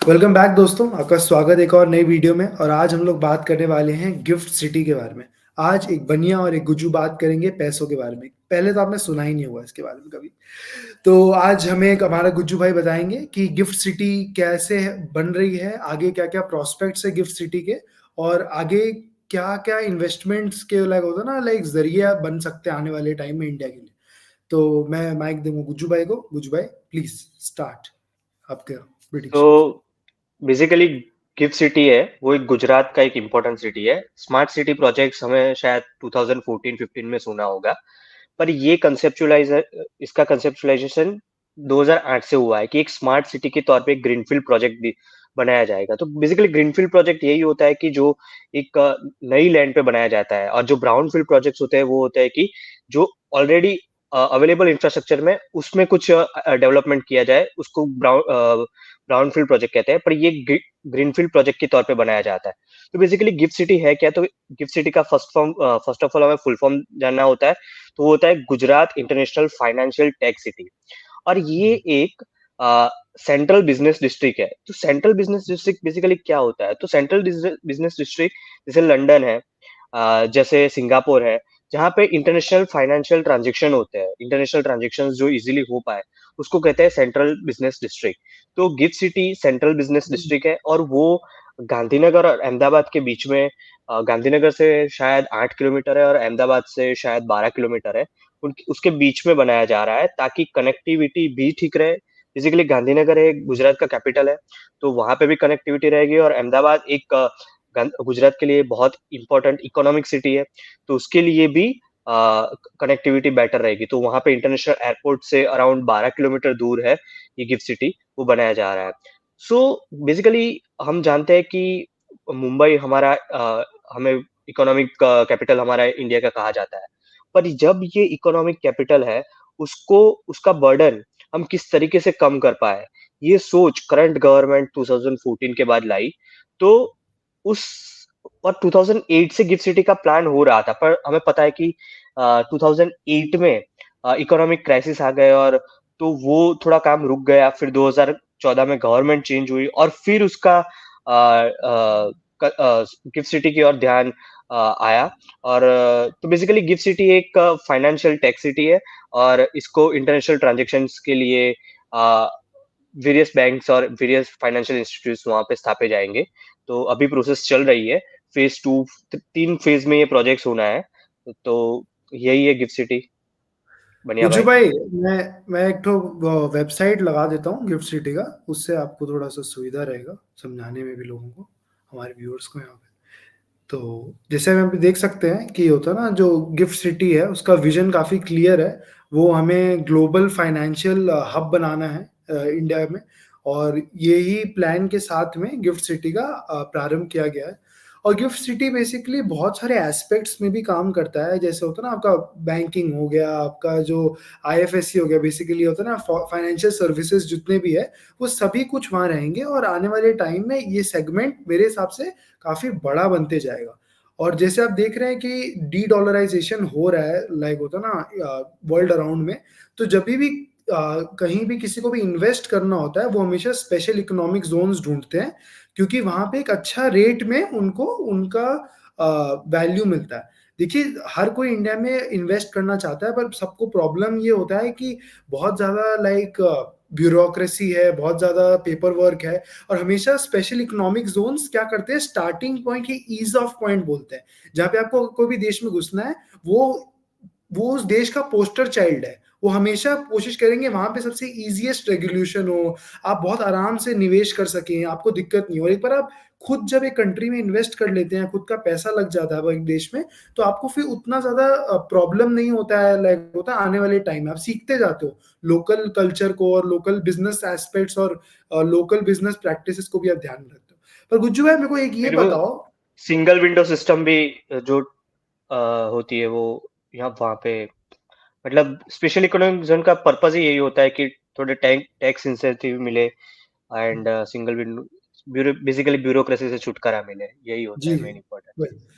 Welcome back दोस्तों, आपका स्वागत है एक और नई वीडियो में। और आज हम लोग बात करने वाले हैं गिफ्ट सिटी के बारे में। आज एक बनिया और एक गुज्जू बात करेंगे पैसों के बारे में। पहले तो आपने सुना ही नहीं होगा इसके बारे में कभी। तो आज हमें एक हमारा गुज्जू भाई बताएंगे कि गिफ्ट सिटी कैसे बन रही है, आगे क्या-क्या प्रोस्पेक्ट्स है गिफ्ट सिटी के, और आगे क्या-क्या इन्वेस्टमेंट्स के लाइक होता है ना, लाइक ज़रिया बन सकते हैं आने वाले टाइम में इंडिया के लिए। तो मैं माइक दूँगा गुज्जू भाई को। गुज्जू भाई प्लीज़ स्टार्ट आपका तो प्रेडिक्शन। बेसिकली गिफ्ट सिटी है वो एक गुजरात का एक इम्पोर्टेंट सिटी है। स्मार्ट सिटी प्रोजेक्ट्स हमें शायद 2014-15 में सुना होगा, पर ये कंसेप्चुलाइज इसका कंसेप्चुलाइजेशन 2008 से हुआ है कि एक स्मार्ट सिटी के तौर पे एक ग्रीनफील्ड प्रोजेक्ट भी बनाया जाएगा। तो बेसिकली ग्रीनफील्ड प्रोजेक्ट यही होता है कि जो एक नई लैंड पे बनाया जाता है, और जो ब्राउनफील्ड प्रोजेक्ट्स होते हैं वो होता है कि जो ऑलरेडी अवेलेबल इंफ्रास्ट्रक्चर में उसमें कुछ डेवलपमेंट किया जाए, उसको ब्राउनफील्ड प्रोजेक्ट कहते हैं। पर ये ग्रीनफील्ड प्रोजेक्ट के तौर पे बनाया जाता है। तो बेसिकली गिफ्ट सिटी है क्या? तो गिफ्ट सिटी का फर्स्ट ऑफ ऑल हमें फुल फॉर्म जानना होता है। तो वो होता है Gujarat international financial tech city. और ये एक सेंट्रल बिजनेस डिस्ट्रिक्ट है। तो सेंट्रल बिजनेस डिस्ट्रिक्ट बेसिकली क्या होता है? तो सेंट्रल बिजनेस डिस्ट्रिक्ट जैसे लंदन है, जैसे सिंगापुर है, जहाँ पे इंटरनेशनल फाइनेंशियल ट्रांजेक्शन होते हैं, इंटरनेशनल ट्रांजेक्शन जो इजीली हो पाए, उसको कहते हैं सेंट्रल बिजनेस डिस्ट्रिक्ट। तो GIFT city central business district है, और वो गांधीनगर और अहमदाबाद के बीच में, गांधीनगर से शायद 8 किलोमीटर है और अहमदाबाद से शायद 12 किलोमीटर है। उसके बीच में बनाया जा रहा है ताकि कनेक्टिविटी भी ठीक रहे। बेसिकली गांधीनगर है, गुजरात का कैपिटल है, तो वहां पे भी कनेक्टिविटी रहेगी, और अहमदाबाद एक गुजरात के लिए बहुत इंपॉर्टेंट इकोनॉमिक सिटी है, तो उसके लिए भी कनेक्टिविटी बेटर रहेगी। तो वहां पे इंटरनेशनल एयरपोर्ट से अराउंड 12 किलोमीटर दूर है ये गिफ्ट सिटी, वो बनाया जा रहा है। सो बेसिकली हम जानते हैं कि मुंबई हमारा हमें इकोनॉमिक कैपिटल हमारा इंडिया का कहा जाता है। पर जब ये इकोनॉमिक कैपिटल है, उसको उसका बर्डन हम किस तरीके से कम कर पाए, ये सोच करंट गवर्नमेंट 2014 के बाद लाई। तो उस और 2008 से गिफ्ट सिटी का प्लान हो रहा था, पर हमें पता है कि 2008 में इकोनॉमिक क्राइसिस आ गए, और तो वो थोड़ा काम रुक गया। फिर 2014 में गवर्नमेंट चेंज हुई, और फिर उसका गिफ्ट सिटी की ओर ध्यान आया। और तो बेसिकली गिफ्ट सिटी एक फाइनेंशियल टेक सिटी है, और इसको इंटरनेशनल ट्रांजैक्शंस के लिए वेरियस बैंक्स और वेरियस फाइनेंशियल इंस्टीट्यूट्स वहां पे स्थापे जाएंगे। तो अभी प्रोसेस चल रही है, फेज 2, 3 फेज में ये प्रोजेक्ट्स होना है। तो यही है गिफ्ट सिटी, बनिया गुज्जू भाई। भाई, मैं एक तो वेबसाइट लगा देता हूँ गिफ्ट सिटी का। उससे आपको थोड़ा सा सुविधा रहेगा समझाने में भी लोगों को, हमारे व्यूअर्स को यहाँ पे। तो जैसे हम अभी देख सकते हैं कि होता है ना, जो गिफ्ट सिटी है उसका विजन काफ़ी क्लियर है। वो हमें ग्लोबल फाइनेंशियल हब बनाना है इंडिया में। और यही प्लान के साथ में गिफ्ट सिटी का प्रारंभ किया गया है। और गिफ्ट सिटी बेसिकली बहुत सारे एस्पेक्ट्स में भी काम करता है। जैसे होता है ना, आपका बैंकिंग हो गया, आपका जो आईएफएससी हो गया, बेसिकली होता है ना फाइनेंशियल सर्विसेज जितने भी है, वो सभी कुछ वहाँ रहेंगे। और आने वाले टाइम में ये सेगमेंट मेरे हिसाब से काफ़ी बड़ा बनते जाएगा। और जैसे आप देख रहे हैं कि डी डॉलराइजेशन हो रहा है, लाइक होता है ना वर्ल्ड अराउंड में। तो जब भी कहीं भी किसी को भी इन्वेस्ट करना होता है, वो हमेशा स्पेशल इकोनॉमिक जोन्स ढूंढते हैं, क्योंकि वहाँ पे एक अच्छा रेट में उनको उनका वैल्यू मिलता है। देखिए, हर कोई इंडिया में इन्वेस्ट करना चाहता है, पर सबको प्रॉब्लम ये होता है कि बहुत ज़्यादा लाइक ब्यूरोक्रेसी है, बहुत ज़्यादा पेपर वर्क है। और हमेशा स्पेशल इकोनॉमिक जोन्स क्या करते हैं, स्टार्टिंग पॉइंट ही ईज ऑफ पॉइंट बोलते हैं। जहाँ पे आपको कोई भी देश में घुसना है, वो उस देश का पोस्टर चाइल्ड है। वो हमेशा कोशिश करेंगे वहाँ पे सबसे ईज़ीएस्ट रेगुलेशन हो, आप बहुत आराम से निवेश कर सकें, आपको दिक्कत नहीं हो। और एक बार आप खुद जब एक कंट्री में इन्वेस्ट कर लेते हैं, खुद का पैसा लग जाता है वो एक देश में, तो आपको फिर उतना ज़्यादा प्रॉब्लम नहीं होता है, लाइक होता है आने वाले टाइम में। आप सीखते जाते हो लोकल कल्चर को, और लोकल बिज़नेस एस्पेक्ट्स, और लोकल बिज़नेस प्रैक्टिसेस को भी आप ध्यान में रखते हो। पर गुज्जू भाई, मेरे को एक ये फिर वो बताओ। सिंगल विंडो सिस्टम भी जो होती है वो यहाँ वहाँ पे, मतलब स्पेशल इकोनॉमिक जोन का पर्पस ही यही होता है कि थोड़े टैक्स इंसेंटिव मिले, and single window basically bureaucracy से छुटकारा मिले। यही होता जी, है मेन इम्पोर्टेंट वही। चीज।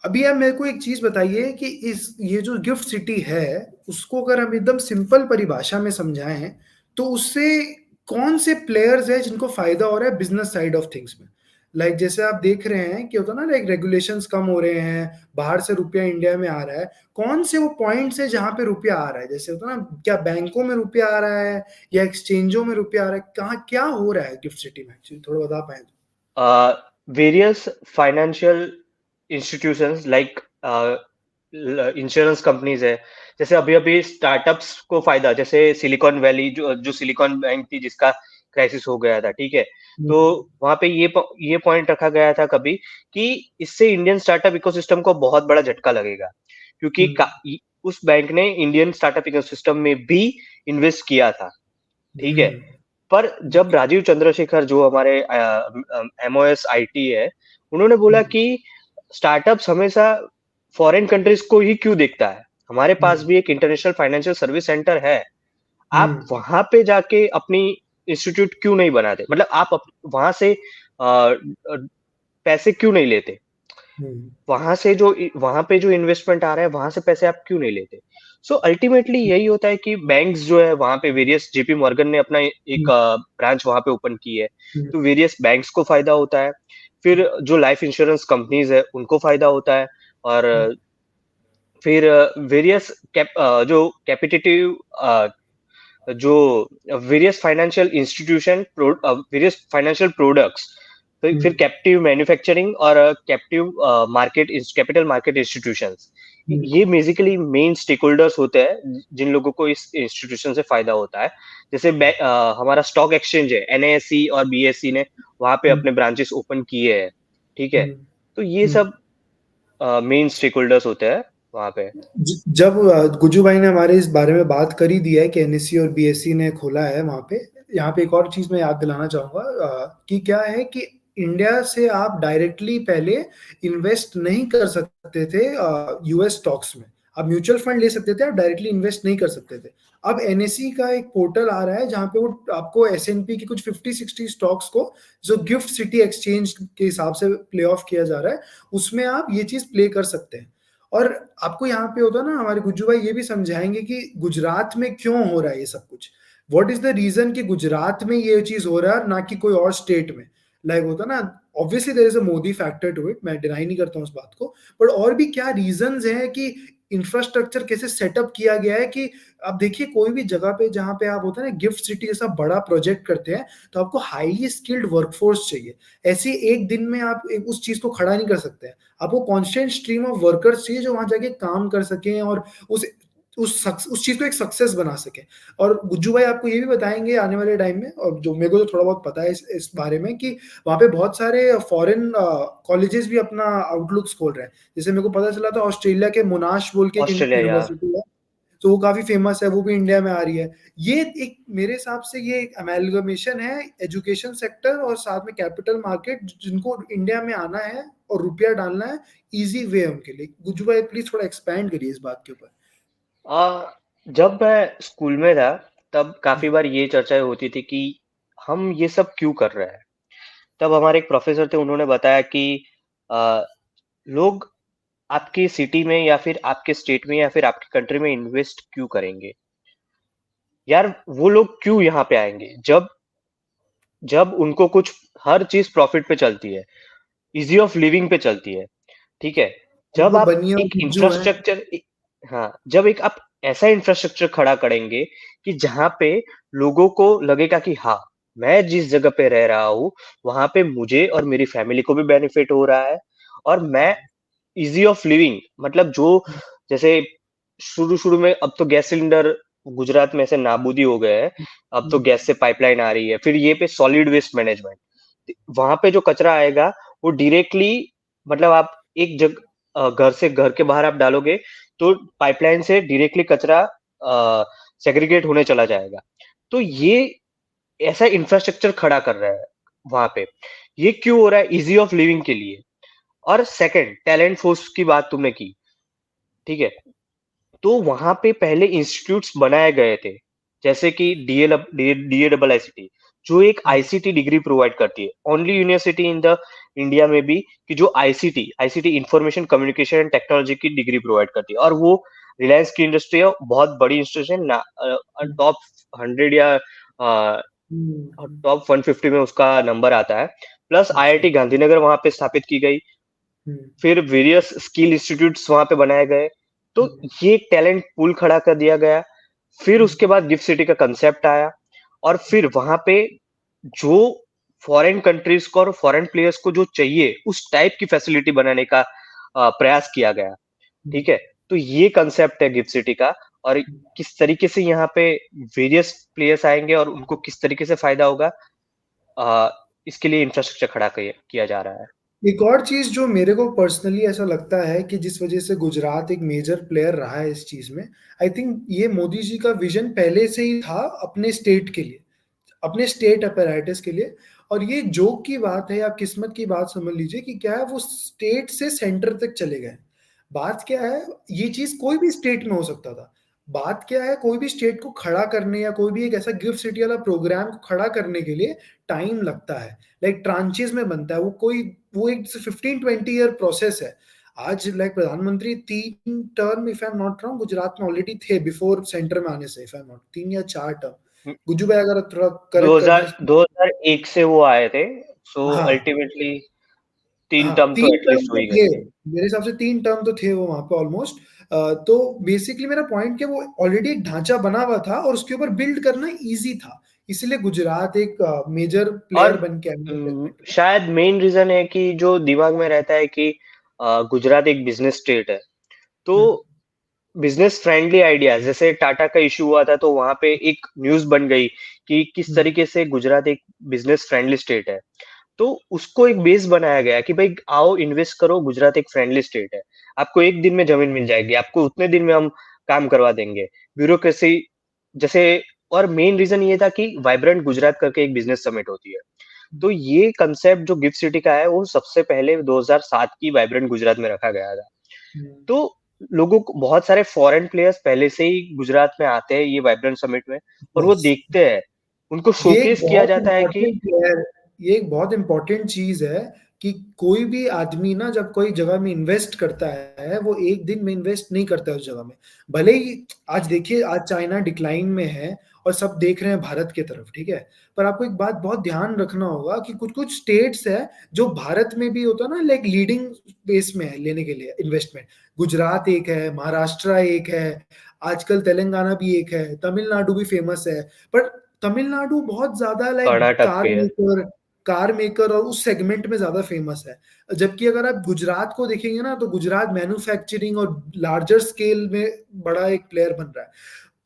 अभी आप मेरे को एक चीज़ बताइए कि इस ये जो गिफ्ट सिटी है, उसको अगर हम एकदम सिंपल परिभाषा में समझाएँ, तो उससे कौन से प्लेयर्स है जिनको फायदा हो रहा है बिजनेस साइड ऑफ थिंग्स में। लाइक जैसे आप देख रहे हैं कि होता ना, लाइक रेगुलेशंस कम हो रहे हैं, बाहर से रुपया इंडिया में आ रहा है, कौन से वो पॉइंट्स है जहां पे रुपया आ रहा है, जैसे होता ना, क्या बैंकों में रुपया आ रहा है या एक्सचेंजों में रुपया आ रहा है, कहाँ क्या हो रहा है गिफ्ट सिटी में, एक्चुअली थोड़ा बता पाए तो। Various financial institutions like insurance companies है, जैसे अभी अभी स्टार्टअप्स को फायदा, जैसे सिलिकॉन वैली, जो जो सिलिकॉन बैंक थी जिसका क्राइसिस हो गया था, ठीक है। तो हम्म। वहां पे ये पॉइंट रखा गया था कभी कि इससे इंडियन स्टार्टअप इकोसिस्टम को बहुत बड़ा झटका लगेगा, क्योंकि हम्म। उस बैंक ने इंडियन स्टार्टअप इकोसिस्टम में भी इन्वेस्ट किया था, ठीक है। हम्म। पर जब राजीव चंद्रशेखर, जो हमारे एमओएस आईटी है, उन्होंने बोला हम्म। कि स्टार्टअप्स हमेशा फॉरेन कंट्रीज को ही क्यों देखता है, हमारे पास हम्म। भी एक इंटरनेशनल फाइनेंशियल सर्विस सेंटर है, आप हम्म। वहां पे जाके अपनी इंस्टीट्यूट क्यों नहीं बनाते, मतलब आप वहां से पैसे क्यों नहीं लेते, हम्म। वहां पे जो इन्वेस्टमेंट आ रहा है वहां से पैसे आप क्यों नहीं लेते। सो अल्टीमेटली यही होता है कि बैंक्स जो है वहां पे वेरियस, जेपी मॉर्गन ने अपना एक ब्रांच वहां पे ओपन की है, हम्म। तो वेरियस बैंक्स को फायदा होता है, फिर जो लाइफ इंश्योरेंस कंपनीज है उनको फायदा होता है, और फिर वेरियस जो कैपिटेटिव, जो various financial institution, various financial products, फिर हम्म। कैप्टिव मैन्युफैक्चरिंग और captive market, capital market institutions, hmm. ये बेसिकली मेन स्टेक होल्डर्स होते हैं जिन लोगों को इस इंस्टीट्यूशन से फायदा होता है। जैसे हमारा स्टॉक एक्सचेंज है, एनएसई और बीएसई ने वहां पे हम्म। अपने ब्रांचेस ओपन किए हैं, ठीक है। हम्म। तो ये हम्म। सब मेन स्टेक होल्डर्स होते हैं वहां पे। जब गुज्जू भाई ने हमारे इस बारे में बात कर ही दिया है कि एनएससी और बीएससी ने खोला है वहां पे, यहाँ पे एक और चीज मैं याद दिलाना चाहूंगा, कि क्या है कि इंडिया से आप डायरेक्टली पहले इन्वेस्ट नहीं कर सकते थे यूएस स्टॉक्स में। आप म्यूचुअल फंड ले सकते थे, आप डायरेक्टली इन्वेस्ट नहीं कर सकते थे। अब एनएससी का एक पोर्टल आ रहा है जहां पे वो आपको एसएनपी की कुछ 50-60 स्टॉक्स को, जो गिफ्ट सिटी एक्सचेंज के हिसाब से प्ले ऑफ किया जा रहा है, उसमें आप ये चीज प्ले कर सकते हैं। और आपको यहाँ पे होता ना, हमारे गुज्जू भाई ये भी समझाएंगे कि गुजरात में क्यों हो रहा है ये सब कुछ, व्हाट इज द रीजन कि गुजरात में ये चीज हो रहा है ना कि कोई और स्टेट में। लाइक होता ना, obviously there is a Modi factor to it, मैं डिनाई नहीं करता हूँ उस बात को, बट और भी क्या रीजंस हैं कि इंफ्रास्ट्रक्चर कैसे सेटअप किया गया है कि आप देखिए कोई भी जगह पे जहाँ पे आप होता है ना गिफ्ट सिटी जैसा बड़ा प्रोजेक्ट करते हैं, तो आपको हाईली स्किल्ड वर्कफोर्स चाहिए। ऐसे एक दिन में आप उस चीज को खड़ा नहीं कर सकते हैं। आपको कांस्टेंट स्ट्रीम ऑफ वर्कर्स चाहिए जो वहां जाके काम कर सकें और उस उस चीज को एक सक्सेस बना सके। और गुज्जू भाई आपको ये भी बताएंगे आने वाले टाइम में, और जो मेरे को तो थोड़ा बहुत पता है इस बारे में, कि वहाँ पे बहुत सारे फॉरेन कॉलेजेस भी अपना आउटलुक्स खोल रहे हैं। जैसे मेरे को पता चला था ऑस्ट्रेलिया के मोनाश बोल के एक ऑस्ट्रेलिया, या यूनिवर्सिटी है, तो वो काफी फेमस है, वो भी इंडिया में आ रही है। ये एक मेरे हिसाब से ये एक अमेलगमेशन है, एजुकेशन सेक्टर और साथ में कैपिटल मार्केट, जिनको इंडिया में आना है और रुपया डालना है, इजी वे है उनके लिए। गुज्जू भाई प्लीज थोड़ा एक्सपैंड करिए इस बात के ऊपर। जब मैं स्कूल में था तब काफी बार ये चर्चाएं होती थी कि हम ये सब क्यों कर रहे हैं। तब हमारे एक प्रोफेसर थे, उन्होंने बताया कि आ, लोग आपकी सिटी में या फिर आपके स्टेट में या फिर आपकी कंट्री में इन्वेस्ट क्यों करेंगे, यार वो लोग क्यों यहाँ पे आएंगे जब जब उनको कुछ, हर चीज प्रॉफिट पे चलती है, इजी ऑफ लिविंग पे चलती है, ठीक है। और जब वो आप बनिया और एक गुज्जू है। इंफ्रास्ट्रक्चर, हाँ, जब एक आप ऐसा इंफ्रास्ट्रक्चर खड़ा करेंगे कि जहां पे लोगों को लगेगा कि हाँ, मैं जिस जगह पे रह रहा हूँ वहां पे मुझे और मेरी फैमिली को भी बेनिफिट हो रहा है, और मैं इजी ऑफ लिविंग, मतलब जो, जैसे शुरू शुरू में, अब तो गैस सिलेंडर गुजरात में ऐसे नाबूदी हो गए हैं, अब तो गैस से पाइपलाइन आ रही है, फिर ये पे सॉलिड वेस्ट मैनेजमेंट, वहां पे जो कचरा आएगा वो डायरेक्टली, मतलब आप एक घर से, घर के बाहर आप डालोगे तो पाइपलाइन से डायरेक्टली कचरा सेग्रीगेट होने चला जाएगा। तो ये ऐसा इंफ्रास्ट्रक्चर खड़ा कर रहा है वहां पे, ये क्यों हो रहा है, इजी ऑफ लिविंग के लिए। और सेकंड, टैलेंट फोर्स की बात तुमने की, ठीक है। तो वहां पे पहले इंस्टीट्यूट्स बनाए गए थे, जैसे कि डीएडबल आईसीटी, जो एक आईसीटी डिग्री प्रोवाइड करती है, only university in the India में भी, कि जो ICT ICT information communication and technology की डिग्री प्रोवाइड करती है, और वो रिलायंस की इंडस्ट्री है, बहुत बड़ी इंस्टीट्यूशन, टॉप 100 या हम्म, और टॉप 150 में उसका नंबर आता है। प्लस अच्छा। आईआईटी गांधीनगर वहां पे स्थापित की गई। हम्म, फिर वेरियस स्किल इंस्टीट्यूट्स वहां पे बनाए गए। तो हम्म, ये एक टैलेंट पूल खड़ा कर दिया गया। फिर हम्म, उसके बाद गिफ्ट सिटी का कंसेप्ट आया, और फिर वहां पे जो फॉरेन कंट्रीज को और फॉरेन प्लेयर्स को जो चाहिए उस टाइप की फैसिलिटी बनाने का प्रयास किया गया। हम्म, ठीक है, तो ये कंसेप्ट है गिफ्ट सिटी का। और किस तरीके से यहाँ पे वेरियस प्लेयर्स आएंगे और उनको किस तरीके से फायदा होगा, आ, इसके लिए इंफ्रास्ट्रक्चर खड़ा किया जा रहा है। एक और चीज जो मेरे को पर्सनली ऐसा लगता है कि जिस वजह से गुजरात एक मेजर प्लेयर रहा है इस चीज में, आई थिंक ये मोदी जी का विजन पहले से ही था अपने स्टेट के लिए, अपने स्टेट अपैरेटस के लिए। और ये जोक की बात है, आप किस्मत की बात समझ लीजिए कि क्या है, वो स्टेट से सेंटर तक चले गए। बात क्या है, ये चीज कोई भी स्टेट में हो सकता था। बात क्या है, कोई भी स्टेट को खड़ा करने या कोई भी एक ऐसा गिफ्ट सिटी वाला प्रोग्राम को खड़ा करने के लिए टाइम लगता है। लाइक ट्रांचेस में बनता है वो, कोई वो एक 15-20 ईयर प्रोसेस है। आज लाइक प्रधानमंत्री 3 term, if I am not wrong, Gujarat में ऑलरेडी थे बिफोर सेंटर में आने से, इफ आई एम नॉट, 3 या 4 टर्म। गुज्जू भाई अगर थोड़ा करेक्ट कर दें। 2001 से वो आए थे। सो हाँ, अल्टीमेटली 3 हाँ, टर्म तो 3 टर्म एटलीस्ट हो तो ही थे। गए थे। मेरे हिसाब से 3 टर्म तो थे वो वहां पे ऑलमोस्ट। तो बेसिकली मेरा पॉइंट क्या, वो ऑलरेडी एक ढांचा बना हुआ था और उसके ऊपर बिल्ड करना इजी था। इसीलिए गुजरात एक मेजर और प्लेयर बन के आया सेगमेंट में। शायद मेन रीजन है कि जो दिमाग में रहता है कि गुजरात एक बिजनेस स्टेट है, तो हम्म, बिजनेस फ्रेंडली आइडियाज, जैसे टाटा का इशू हुआ था तो वहां पे एक न्यूज बन गई कि किस हम्म, तरीके से गुजरात एक बिजनेस फ्रेंडली स्टेट है। तो उसको एक बेस बनाया गया कि भाई आओ इन्वेस्ट करो, गुजरात एक फ्रेंडली स्टेट है, आपको एक दिन में जमीन मिल जाएगी, आपको उतने दिन में हम काम करवा देंगे, ब्यूरोक्रेसी जैसे। और मेन रीजन ये था कि वाइब्रेंट गुजरात करके एक बिजनेस समिट होती है। तो ये कंसेप्ट जो गिफ्ट सिटी का है वो सबसे पहले 2007 की वाइब्रेंट गुजरात में रखा गया था। हम्म, तो लोगों को बहुत सारे फॉरेन प्लेयर्स पहले से ही गुजरात में आते हैं ये वाइब्रेंट समिट में, और वो यस। देखते हैं, उनको ये एक शोकेस किया बहुत जाता है कि इम्पोर्टेंट है, ये एक बहुत इम्पोर्टेंट चीज है कि कोई भी आदमी ना जब कोई जगह में इन्वेस्ट करता है, वो एक दिन में इन्वेस्ट नहीं करता है उस जगह में। भले ही आज देखिए, आज चाइना डिक्लाइन में है और सब देख रहे हैं भारत की तरफ, ठीक है। पर आपको एक बात बहुत ध्यान रखना होगा कि कुछ कुछ स्टेट्स है जो भारत में भी होता है ना, लाइक लीडिंग स्पेस में है लेने के लिए इन्वेस्टमेंट। गुजरात एक है, महाराष्ट्र एक है, आजकल तेलंगाना भी एक है, तमिलनाडु भी फेमस है। पर तमिलनाडु बहुत ज्यादा लाइक कर्नाटक कार भी है। मेकर, कार मेकर और उस सेगमेंट में ज्यादा फेमस है। जबकि अगर आप गुजरात को देखेंगे ना, तो गुजरात मैन्युफैक्चरिंग और लार्जर स्केल में बड़ा एक प्लेयर बन रहा है।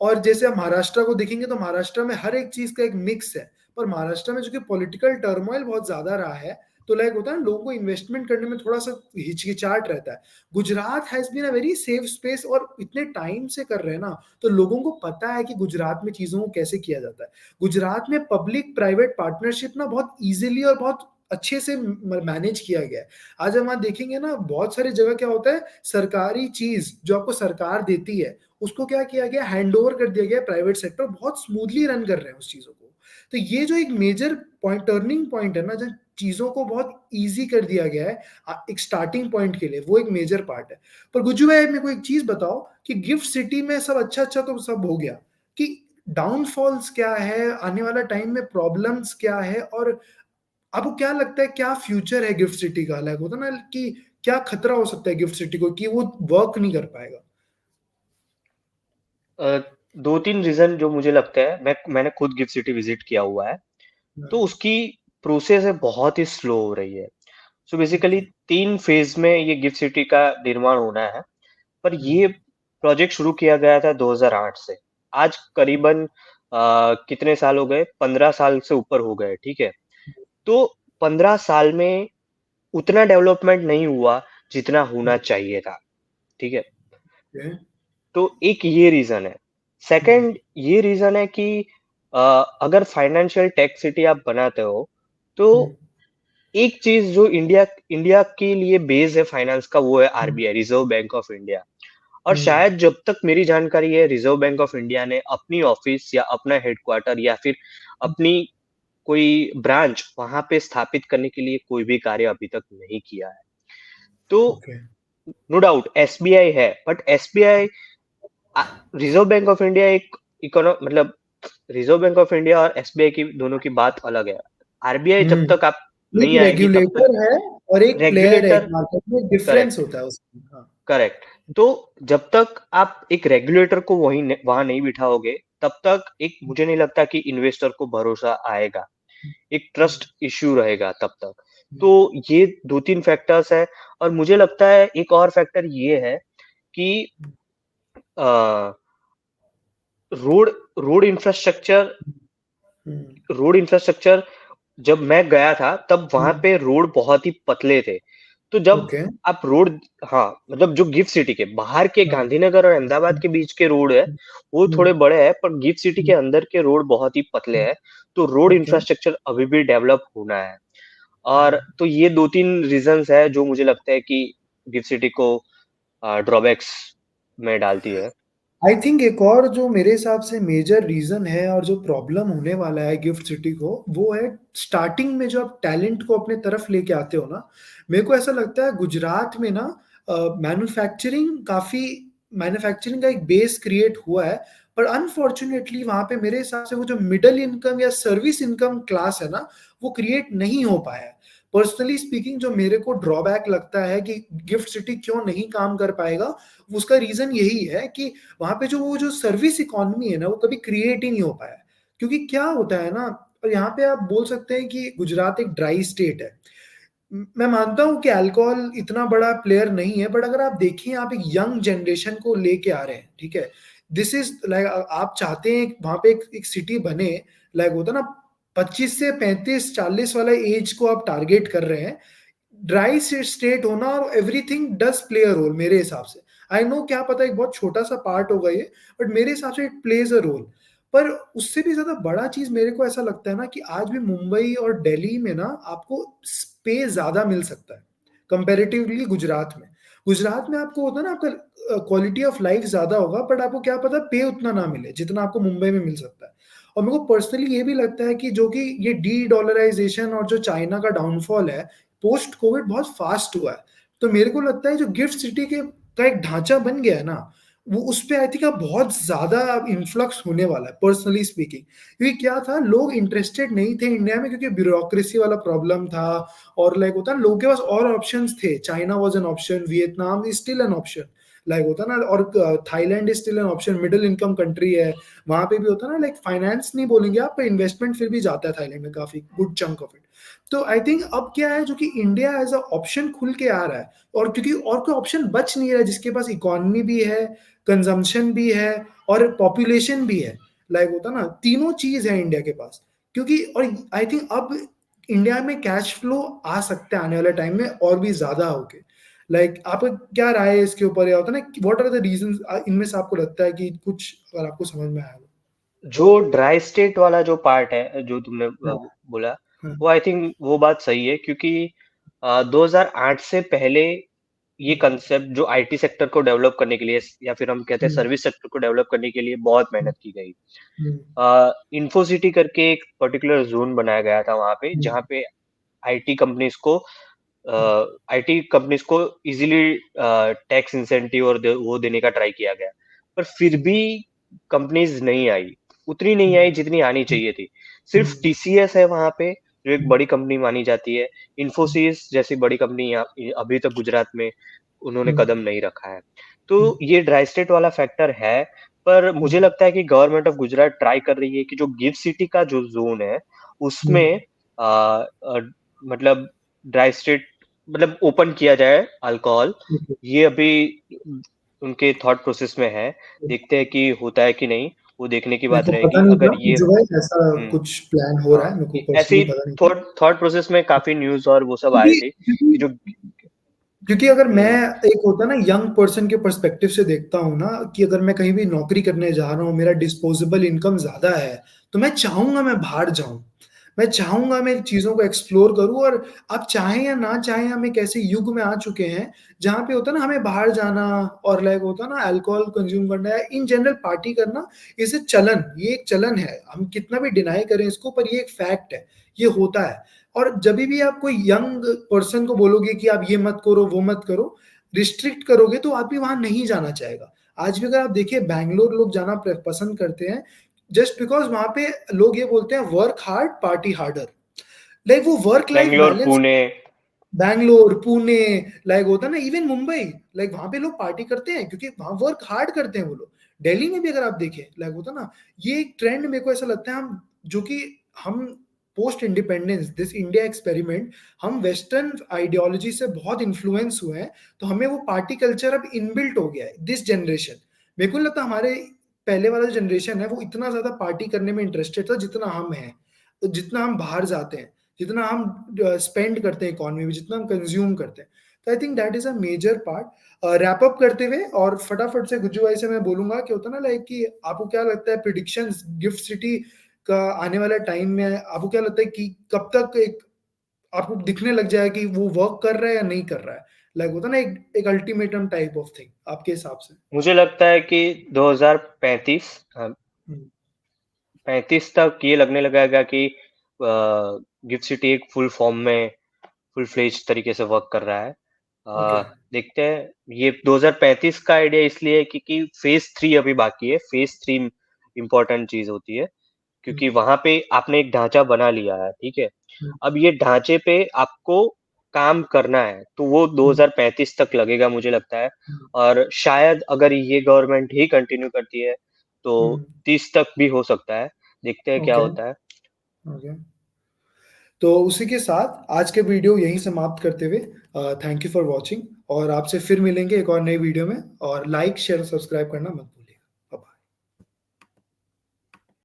और जैसे आप महाराष्ट्र को देखेंगे तो महाराष्ट्र में हर एक चीज का एक मिक्स है। पर महाराष्ट्र में जो कि पॉलिटिकल टर्मोइल बहुत ज्यादा रहा है, तो लाइक होता है ना, लोगों को इन्वेस्टमेंट करने में थोड़ा सा हिचकिचाहट रहता है। Gujarat has been a very safe space, और इतने टाइम से कर रहे हैं ना, तो लोगों को पता है कि गुजरात में चीजों को कैसे किया जाता है। गुजरात में पब्लिक प्राइवेट पार्टनरशिप ना बहुत इजीली और बहुत अच्छे से मैनेज किया गया है। आज हम वहां देखेंगे ना, बहुत सारी जगह क्या होता है, सरकारी चीज जो आपको सरकार देती है उसको क्या किया गया, हैंड ओवर कर दिया गया प्राइवेट सेक्टर, बहुत स्मूथली रन कर रहे हैं उस चीजों को। तो ये जो एक मेजर पॉइंट, टर्निंग पॉइंट है ना, जब चीजों को बहुत इजी कर दिया गया है एक स्टार्टिंग पॉइंट के लिए, वो एक मेजर पार्ट है। पर गुज्जू भाई मेरे को एक चीज बताओ कि गिफ्ट सिटी में सब अच्छा अच्छा तो सब हो गया, कि डाउनफॉल्स क्या है, आने वाला टाइम में प्रॉब्लम्स क्या है, और आपको क्या लगता है क्या फ्यूचर है गिफ्ट सिटी का, लाइक होता ना कि क्या खतरा हो सकता है गिफ्ट सिटी को कि वो वर्क नहीं कर पाएगा। अ, 2-3 रीजन जो मुझे लगता है, मैंने खुद गिफ्ट सिटी विजिट किया हुआ है, तो उसकी प्रोसेस है बहुत ही स्लो हो रही है। So basically okay. 3 फेज में ये गिफ्ट सिटी का निर्माण होना है। पर ये प्रोजेक्ट शुरू किया गया था 2008 से। आज करीबन कितने साल हो गए, 15 साल से ऊपर हो गए, ठीक है। तो 15 साल में उतना डेवलपमेंट नहीं हुआ जितना होना चाहिए था, ठीक है। तो एक ये रीजन है। सेकंड ये रीजन है कि अ, अगर फाइनेंशियल टेक सिटी आप बनाते हो, तो एक चीज जो इंडिया इंडिया के लिए बेस है फाइनेंस का, वो है RBI, reserve bank of India. और शायद जब तक मेरी जानकारी है, रिजर्व बैंक ऑफ इंडिया ने अपनी ऑफिस या अपना हेडक्वार्टर या फिर अपनी कोई ब्रांच वहां पे स्थापित करने के लिए कोई भी कार्य अभी तक नहीं किया है। तो ओके। नो डाउट एसबीआई है, but SBI, reserve bank of India एक मतलब रिजर्व बैंक ऑफ इंडिया और एसबीआई की दोनों की बात अलग है। आरबीआई जब हम्म। तक आप एक नहीं आएगी तब तक रेगुलेटर है और एक प्लेयर है, एक रेगुलेटर, मार्केट में डिफरेंस करेक्ट, होता है उसमें। हाँ। करेक्ट। तो जब तक आप एक रेगुलेटर को वहां नहीं बिठाओगे, तब तक एक मुझे नहीं लगता कि इन्वेस्टर को भरोसा आएगा, एक हम्म, ट्रस्ट इश्यू रहेगा तब तक। तो हम्म, ये 2-3 फैक्टर्स है। और मुझे लगता है एक और फैक्टर ये है कि रोड रोड इंफ्रास्ट्रक्चर हम्म, रोड इंफ्रास्ट्रक्चर जब मैं गया था तब वहां हम्म, पे रोड बहुत ही पतले थे। तो जब ओके। आप रोड, हाँ, मतलब जो गिफ्ट सिटी के बाहर के हाँ। गांधीनगर और अहमदाबाद के बीच के रोड है वो हम्म, थोड़े बड़े हैं, पर गिफ्ट सिटी के अंदर के रोड बहुत ही पतले हैं। तो रोड ओके। इंफ्रास्ट्रक्चर अभी भी डेवलप होना है। और तो ये 2-3 रीजंस है जो मुझे लगता है कि गिफ्ट सिटी को ड्रॉबैक्स में डालती है। आई थिंक एक और जो मेरे हिसाब से मेजर रीजन है और जो प्रॉब्लम होने वाला है गिफ्ट सिटी को, वो है स्टार्टिंग में जो आप टैलेंट को अपने तरफ लेके आते हो ना। मेरे को ऐसा लगता है गुजरात में ना मैन्युफैक्चरिंग का एक बेस क्रिएट हुआ है। पर अनफॉर्चुनेटली वहां पे मेरे हिसाब से वो जो मिडिल इनकम या सर्विस इनकम क्लास है ना, वो क्रिएट नहीं हो पाया है। पर्सनली स्पीकिंग जो मेरे को ड्रॉबैक लगता है कि गिफ्ट सिटी क्यों नहीं काम कर पाएगा, उसका रीजन यही है कि वहां पे जो वो जो सर्विस इकोनॉमी है ना, वो कभी क्रिएट ही नहीं हो पाया। क्योंकि क्या होता है ना, और यहाँ पे आप बोल सकते हैं कि गुजरात एक ड्राई स्टेट है। मैं मानता हूँ कि अल्कोहल इतना बड़ा प्लेयर नहीं है, बट अगर आप देखिए आप एक यंग जनरेशन को लेके आ रहे हैं, ठीक है। दिस इज लाइक आप चाहते हैं वहां पे एक सिटी बने, लाइक होता है ना, 25 से 35 40 वाला एज को आप टारगेट कर रहे हैं। ड्राई स्टेट होना और everything does play a role मेरे हिसाब से। आई नो क्या पता एक बहुत छोटा सा पार्ट होगा ये, बट मेरे हिसाब से इट प्लेज अ रोल। पर उससे भी ज्यादा बड़ा चीज मेरे को ऐसा लगता है ना कि आज भी मुंबई और दिल्ली में ना आपको पे ज्यादा मिल सकता है कंपेरेटिवली गुजरात में। गुजरात में आपको होता है ना, आपका क्वालिटी ऑफ लाइफ ज्यादा होगा, बट आपको क्या पता पे उतना ना मिले जितना आपको मुंबई में मिल सकता है। और मेरे को पर्सनली ये भी लगता है कि जो कि ये डी डॉलराइजेशन और जो चाइना का डाउनफॉल है पोस्ट कोविड बहुत फास्ट हुआ है। तो मेरे को लगता है जो गिफ्ट सिटी के का एक ढांचा बन गया है ना, वो उस पे आई थिंक अब बहुत ज्यादा इन्फ्लक्स होने वाला है पर्सनली स्पीकिंग। क्योंकि क्या था, लोग इंटरेस्टेड नहीं थे इंडिया में क्योंकि ब्यूरोक्रेसी वाला प्रॉब्लम था। और लाइक होता है लोगों के पास और ऑप्शंस थे, China was an option, Vietnam is still an option, like होता ना, और Thailand is still an option, middle income country है। वहां पे भी होता ना, लाइक फाइनेंस नहीं बोलेंगे आप, इन्वेस्टमेंट फिर भी जाता है थाईलैंड में काफी गुड चंक ऑफ इट। तो आई थिंक अब क्या है, जो कि इंडिया एज अ ऑप्शन खुल के आ रहा है। और क्योंकि और कोई ऑप्शन बच नहीं रहा है जिसके पास इकोनॉमी भी है, कंजम्पशन भी है, और पॉपुलेशन भी है, लाइक होता ना, तीनों चीज है इंडिया के पास। क्योंकि और आई थिंक अब इंडिया में कैश फ्लो आ सकता है आने वाले टाइम में और भी ज्यादा होके। लाइक आपका क्या राय है इसके ऊपर, या होता है ना, व्हाट आर द रीजंस इनमें से आपको लगता है कि कुछ अगर आपको समझ में आया हो। जो ड्राई स्टेट वाला जो पार्ट है जो तुमने हाँ। बोला, हाँ। वो आई थिंक वो बात सही है, क्योंकि 2008 से पहले ये कंसेप्ट जो आईटी सेक्टर को डेवलप करने के लिए या फिर हम कहते हैं हम्म, सर्विस सेक्टर को डेवलप करने के लिए बहुत हम्म, मेहनत की गई। हम्म, इन्फोसिटी करके एक पर्टिकुलर जोन बनाया गया था वहां पे, हम्म, जहाँ पे आईटी कंपनीज को आईटी कंपनीज को इजीली टैक्स इंसेंटिव और वो देने का ट्राई किया गया। पर फिर हम्म, भी कंपनीज नहीं आई, उतनी नहीं आई जितनी आनी हम्म, चाहिए थी। सिर्फ हम्म, टीसीएस है वहां पे जो एक हम्म, बड़ी कंपनी मानी जाती है। इन्फोसिस जैसी बड़ी कंपनी यहाँ अभी तक गुजरात में उन्होंने हम्म, कदम नहीं रखा है। तो हम्म, ये ड्राई स्टेट वाला फैक्टर है। पर मुझे लगता है कि गवर्नमेंट ऑफ गुजरात ट्राई कर रही है कि जो गिफ्ट सिटी का जो जोन है उसमें मतलब ड्राई स्टेट मतलब ओपन किया जाए अल्कोहल। हम्म, ये अभी उनके थॉट प्रोसेस में है। देखते हैं कि होता है कि नहीं, वो देखने की मेरे बात को पता रहेगी। नहीं था अगर ये जो है ऐसा हम्म, कुछ प्लान हो रहा हाँ, है, मेरे को ऐसी पर्सनली पता नहीं था। थॉट थॉट प्रोसेस में काफी न्यूज और वो सब आ रही क्योंकि थी कि जो क्योंकि क्योंकि अगर मैं हम्म, एक होता है ना यंग पर्सन के पर्सपेक्टिव से देखता हूँ ना, कि अगर मैं कहीं भी नौकरी करने जा रहा हूँ, मेरा डिस्पोजेबल इनकम ज्यादा है, तो मैं चाहूंगा मैं बाहर जाऊं, मैं चाहूंगा मैं चीजों को एक्सप्लोर करूं। और आप चाहें या ना चाहें, हम एक ऐसे युग में आ चुके हैं जहां पे होता है ना हमें बाहर जाना, और लाइक होता है ना अल्कोहल कंज्यूम करना या इन जनरल पार्टी करना, इसे चलन, ये एक चलन है, हम कितना भी डिनाई करें इसको, पर ये एक फैक्ट है, ये होता है। और जब भी आप कोई यंग पर्सन को बोलोगे कि आप ये मत करो वो मत करो, रिस्ट्रिक्ट करोगे, तो आदमी वहां नहीं जाना चाहेगा। आज भी अगर आप देखिए बैंगलोर लोग जाना पसंद करते हैं, जस्ट बिकॉज़ वहाँ पे लोग ये बोलते हैं work hard, party harder. Like वो work life Bangalore, balance Pune. Bangalore, Pune, like होता है ना, इवन मुंबई, लाइक वहाँ पे लोग पार्टी करते हैं क्योंकि वहाँ वर्क हार्ड करते हैं वो लोग। दिल्ली में भी अगर आप देखें, लाइक होता है ना, ये एक ट्रेंड मेरे को ऐसा लगता है, हम जो कि हम post independence this India experiment, हम वेस्टर्न आइडियोलॉजी से बहुत इन्फ्लुएंस हुए हैं, तो हमें वो पार्टी कल्चर अब इनबिल्ट हो गया है दिस जनरेशन। मेरे को नहीं लगता हमारे पहले वाला जनरेशन है वो इतना ज्यादा पार्टी करने में इंटरेस्टेड था जितना हम हैं, तो जितना हम बाहर जाते हैं, जितना हम स्पेंड करते हैं इकोनॉमी में, जितना हम कंज्यूम करते हैं। तो I think that is a major part. Wrap up करते हुए और फटाफट से गुज्जू भाई से मैं बोलूंगा कि होता ना, लाइक कि आपको क्या लगता है प्रिडिक्शंस गिफ्ट सिटी का आने वाला टाइम में, आपको क्या लगता है कि कब तक एक आपको दिखने लग जाए कि वो वर्क कर रहा है या नहीं कर रहा है, लाइक होता ना एक अल्टीमेटम टाइप ऑफ थिंग आपके हिसाब से? मुझे लगता है कि 2035 हम्म, 35 तक ये लगने लगेगा कि गिफ्ट सिटी एक फुल फॉर्म में, फुल फ्लेज तरीके से वर्क कर रहा है। ओके। देखते हैं। ये 2035 का आइडिया इसलिए है क्योंकि फेज 3 अभी बाकी है। फेज 3 इम्पोर्टेंट चीज होती है, क्योंकि वहां पे आपने एक ढांचा बना लिया है, ठीक है। अब ये ढांचे पे आपको काम करना है, तो वो 2035 तक लगेगा मुझे लगता है। और शायद अगर ये गवर्नमेंट ही कंटिन्यू करती है तो 30 तक भी हो सकता है। देखते हैं क्या ओके। होता है। ओके। तो उसी के साथ आज के वीडियो यहीं समाप्त करते हुए थैंक यू फॉर वॉचिंग, और आपसे फिर मिलेंगे एक और नई वीडियो में, और लाइक शेयर सब्सक्राइब करना मत